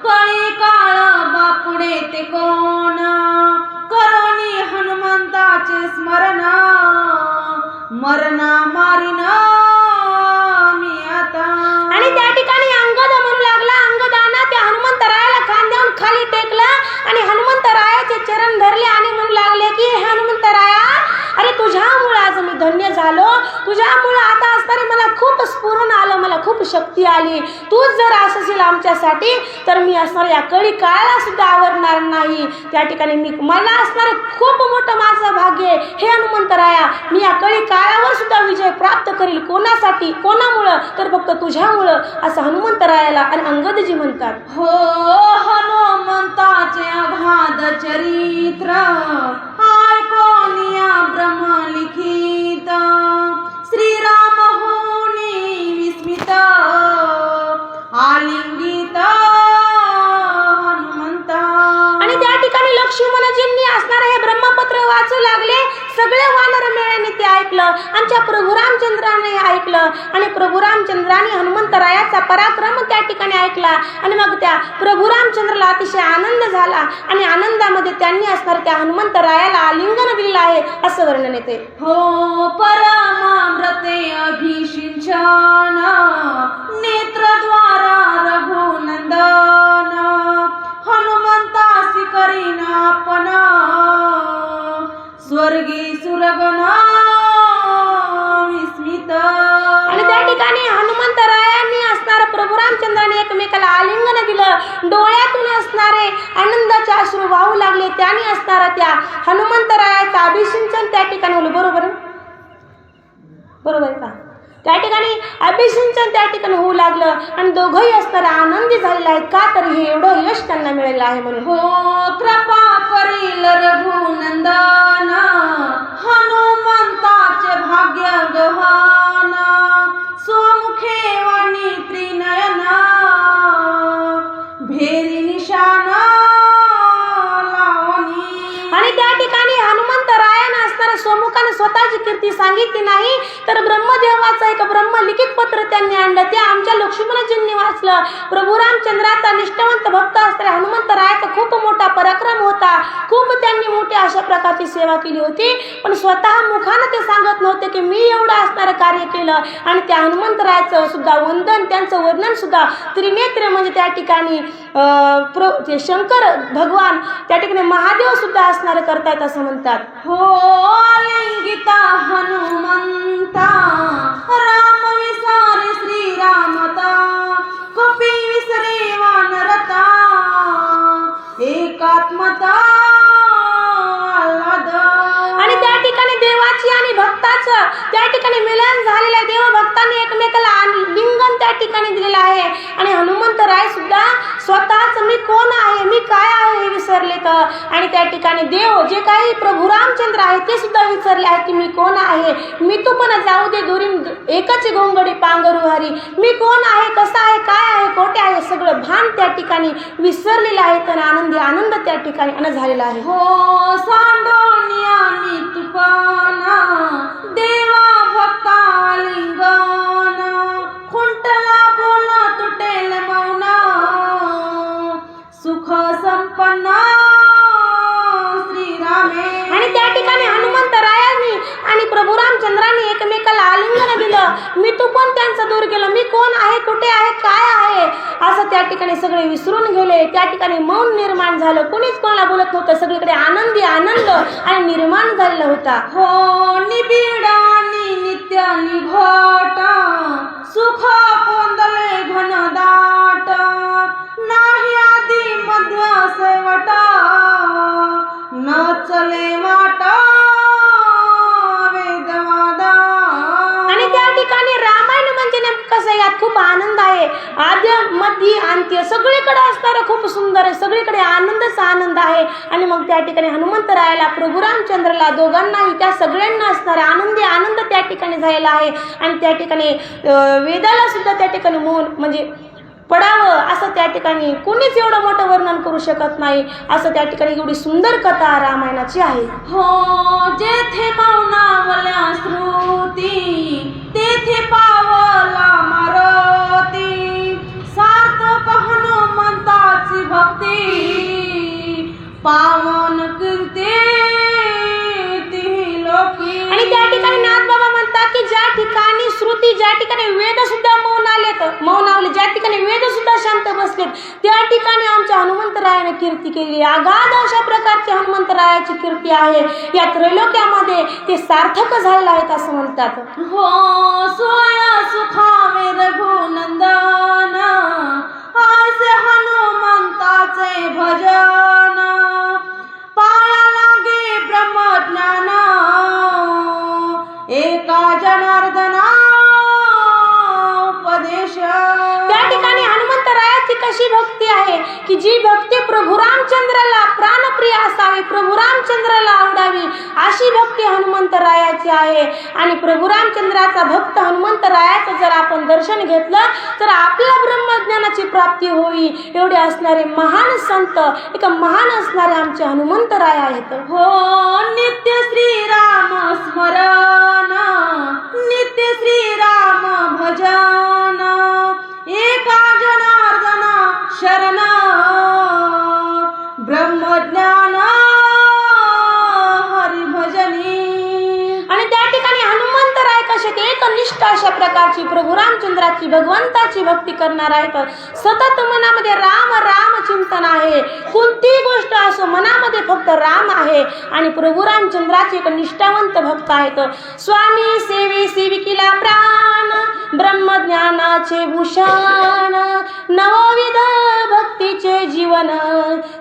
कळी काळ बापुडे ते कोण, करोनी हनुमंताचे स्मरण, मरणा मारिन मी आता. आणि त्या ठिकाणी अंगद म्हणू लागला, अंगदाना त्या हनुमंतरायाला खांद्यावरून खाली टेकलं आणि हनुमंतरायाचे चरण धरले आणि म्हणू लागले की हे हनुमंतराया अरे तुझ्यामुळे आज मी धन्य झालो, तुझ्यामुळे आता असणारे मला खूप स्फुरण आलं, मला खूप शक्ती आली. तूच जर असशील आमच्यासाठी तर मी असणार या कळी काळाला सुद्धा आवरणार नाही. त्या ठिकाणी मला असणार खूप मोठं माझं भाग्य आहे. हे हनुमंतराया मी या कळी काळावर सुद्धा विजय प्राप्त करील. कोणासाठी, कोणामुळं तर फक्त तुझ्यामुळं असं हनुमंतरायाला आणि अंगदजी म्हणतात. हो हनुमंताचे अगाध चरित्र, ऐकोनिया ब्रह्म लिखित, श्रीराम होनी विस्मित, आलिंगित हनुमंता. आणि त्या ठिकाणी लक्ष्मणजींनी असणारे हे ब्रह्मपत्र वाचू लागले. सगळे वानर मेळ्याने ते ऐकलं, आमच्या प्रभू रामचंद्राने ऐकलं आणि प्रभू रामचंद्राने हनुमंतरायाचा पराक्रम त्या ठिकाणी ऐकला आणि मग त्या प्रभू रामचंद्राला अतिशय आनंद झाला आणि आनंदामध्ये त्यांनी असणार त्या हनुमंतरायाला आलिंगन दिलेलं आहे असं वर्णन येते. हो परमामृते अभिषिंचन, नेत्रद्वारा रघुनंदन, हनुमंतासी करीना आपण, स्वर्गी सुरगना विस्मित. आणि त्या ठिकाणी हनुमंतरायांनी असणारं प्रभू रामचंद्राने एकमेकाला आलिंगन दिलं. डोळ्यातून असणारे आनंदाचे अश्रू वाहू लागले. त्याने असणारा त्या हनुमंतरायाचं अभिषिंचन त्या ठिकाणी होलं. बरोबर आहे का? त्या ठिकाणी अभिषिंचन त्या ठिकाणी होऊ लागलं आणि दोघंही असणारे आनंदी झालेले आहेत. का तर हे एवढं यश त्यांना मिळालेलं आहे म्हणून. हो कृपा करील रघुनंदन, हनुमंताचे भाग्य गहन, स्वमुखे वाणी त्रिनयन, भेरी निशान लावणी. आणि त्या ठिकाणी हनुमंतरायानं असणाऱ्या स्वमुखाने स्वतःची कीर्ती सांगितली नाही तर ब्रह्मदेवाचं एक ब्रह्मलिखित पत्र त्यांनी आणलं. ते आमच्या लक्ष्मणजींनी वाचलं. प्रभू रामचंद्राचा निष्ठावंत भक्त असणाऱ्या हनुमंतरायाचा खूप मोठा पराक्रम होता. खूप त्यांनी मोठी अशा प्रकारची सेवा केली होती, पण स्वतः मुखानं ते सांगत नव्हते की मी एवढं असणारं कार्य केलं. आणि त्या हनुमंतरायाचं सुद्धा वंदन, त्यांचं वर्णन सुद्धा त्रिनेत्र म्हणजे त्या ठिकाणी ते शंकर भगवान त्या ठिकाणी महादेव सुद्धा असणारे करतायत असं म्हणतात. हो आलिंगिता हनुमंता, राम विसारे श्रीरामता, कपी विसरे वानरता, एकात्मता आल्हाद. आणि त्या ठिकाणी देवाची आणि भक्ताचं त्या ठिकाणी मिलन झालेलं आहे. देवभक्तांनी एकमेकाला लिंगन त्या ठिकाणी दिलेलं आहे. आणि हनुमंतराय सुद्धा स्वतःच मी कोण आहे, मी काय आहे हे विसरलेत आणि त्या ठिकाणी देव जे काही प्रभू रामचंद्र आहे ते सुद्धा विसरले आहे की मी कोण आहे. मी तू पण जाऊ दे दुरी एकच घोंगडी पांघरू हरी. मी कोण आहे, कसा आहे, काय आहे, कोठे आहे, सगळं भान त्या ठिकाणी विसरलेलं आहे. तर आनंदी आनंद त्या ठिकाणी झालेला आहे. हो सांडोनिया मी तुकाना देवा भक्ता लिंगाना खुंटला बोला तुटेल मौना सुख संपन्ना श्रीरामे. आणि त्या ठिकाणी हनुमंतरायांनी आणि प्रभू रामचंद्रांनी एकमेकाला आलिंगन दिलं. मी तू पण त्यांचं दूर गेलं. मी कोण आहे, कुठे आहे, काय आहे असं त्या ठिकाणी सगळे विसरून गेले. त्या ठिकाणी मौन निर्माण झालं. कोणीच कोणाला बोलत नव्हतं. सगळीकडे आनंदी आनंद आणि निर्माण झालेला होता. हो निबिडानी नित्य निघोटा सुख कोंदले घनदाट नाही आधी मध्य शेवटा न चले वाटा वेदवादा. आणि त्या ठिकाणी रामायण म्हणजे नेमकं कसं आहे, यात खूप आनंद आहे. आद्य मध्य अंत्य सगळीकडे असणारं खूप सुंदर आहे. सगळीकडे आनंदच आनंद आहे. आणि मग त्या ठिकाणी हनुमंतरायाला प्रभू रामचंद्रला दोघांनाही त्या सगळ्यांना असणारा आनंदी आनंद त्या ठिकाणी झालेला आहे. आणि त्या ठिकाणी वेदाला सुद्धा त्या ठिकाणी मौन म्हणजे पडावं असं त्या ठिकाणी कोणीच एवढं मोठं वर्णन करू शकत नाही. असं त्या ठिकाणी एवढी सुंदर कथा रामायणाची आहे. हो जेथे मौनावल्या श्रुती तेथे पावला मारुती सार्थक हनुमंताची भक्ती पावन कीर्ती ती लोकी. आणि त्या ठिकाणी नाथबाबा म्हणतात की ज्या ठिकाणी श्रुती, ज्या ठिकाणी वेद सुद्धा मौनावले, ज्या ठिकाणी वेद सुद्धा शांत बसलेत त्या ठिकाणी आमच्या हनुमंतरायाने कीर्ती केली. अगाध अशा प्रकारची हनुमंतरायाची कीर्ती आहे. या त्रैलोक्यामध्ये ते सार्थक झालेलं आहेत असं म्हणतात. हो सोया सुखावे रघुनंदन आसे हनुमंताचे भजन पाया लागे ब्रह्मज्ञान एका जनार्दना उपदेश. त्या ठिकाणी हनुमंतरायाची कशी भक्ती आहे की जी भक्ती प्रभू रामचंद्राला प्राणप्रिय असावी, प्रभू रामचंद्राला आवडावी अशी भक्ती हनुमंतरायाची आहे. आणि प्रभू रामचंद्राचा भक्त हनुमंतरायाचं जर आपण दर्शन घेतलं तर आपल्याला ब्रह्मज्ञानाची प्राप्ती होईल. एवढे असणारे महान संत, एक महान असणारे आमचे हनुमंतराय आहेत. हो नित्य श्रीराम स्मरण नित्य श्रीराम भजन एका जनार्दन शरण ब्रह्मज्ञान हरिभजनी. आणि त्या ठिकाणी हनुमंतराय कसे ते एकनिष्ठ अशा प्रकारची प्रभू रामचंद्राची भगवंताची भक्ती करणार आहेत. सतत मनामध्ये राम राम चिंतन आहे. कोणतीही गोष्ट असो मनामध्ये फक्त राम आहे. आणि प्रभू रामचंद्राचे एक निष्ठावंत भक्त आहेत. स्वामी सेवे सेविकीला प्राण ब्रह्मज्ञानाचे भूषण नवविध भक्तीचे जीवन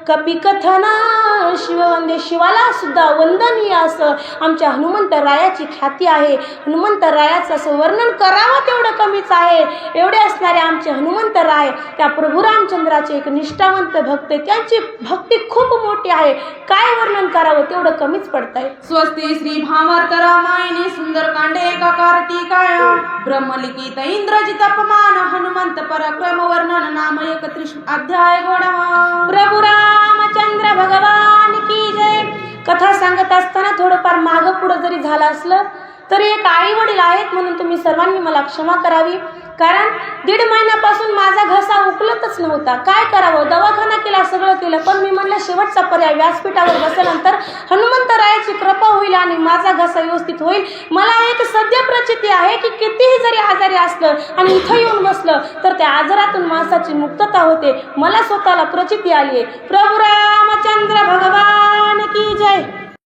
कपिकथन शिववंदे. शिवाला सुद्धा वंदनीय असं आमच्या हनुमंतरायाची ख्याती आहे. हनुमंतरायाचं असं वर्णन करावं तेवढं कमीच आहे. एवढे असणारे आमचे हनुमंतराय त्या प्रभू रामचंद्राचे एक निष्ठावंत भक्त, त्यांची भक्ती खूप मोठी आहे. काय वर्णन करावं तेवढं कमीच पडत आहे. स्वस्ती श्री भावार्थ रामायणे सुंदरकांडे एकाकार टीकाय ब्रह्मलिखित इंद्रजित अपमान हनुमंत पराक्रम वर्णन नाम 31 अध्याय गोडा. प्रभू रामचंद्र भगवान की जय. कथा सांगत असताना थोडंफार मागं पुढं जरी झालं असलं तरी एक आई वडील आहेत म्हणून तुम्ही सर्वांनी मला क्षमा करावी. कारण 1.5 महिन्यापासून माझा घसा उकलतच नव्हता. काय करावं, दवाखाना केला, सगळं केलं, पण मी म्हणलं शेवटचा पर्याय व्यासपीठावर बसल्यानंतर हनुमंतरायाची कृपा होईल आणि माझा घसा व्यवस्थित होईल. मला एक सद्य प्रचिती आहे की कितीही जरी आजारी असलं आणि इथं येऊन बसलं तर त्या आजारातून माणसाची मुक्तता होते. मला स्वतःला प्रचिती आली आहे. प्रभू रामचंद्र भगवान